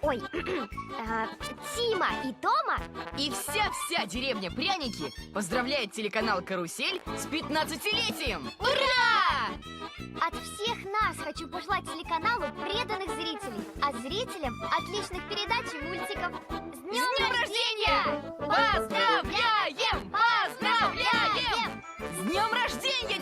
Ой, Тима и Тома. И вся деревня Пряники поздравляет телеканал «Карусель» с 15-летием! Ура! От всех нас хочу пожелать телеканалу преданных зрителей, а зрителям отличных передач и мультиков. С Днем рождения! Поздравляем! Поздравляем! С днем рождения!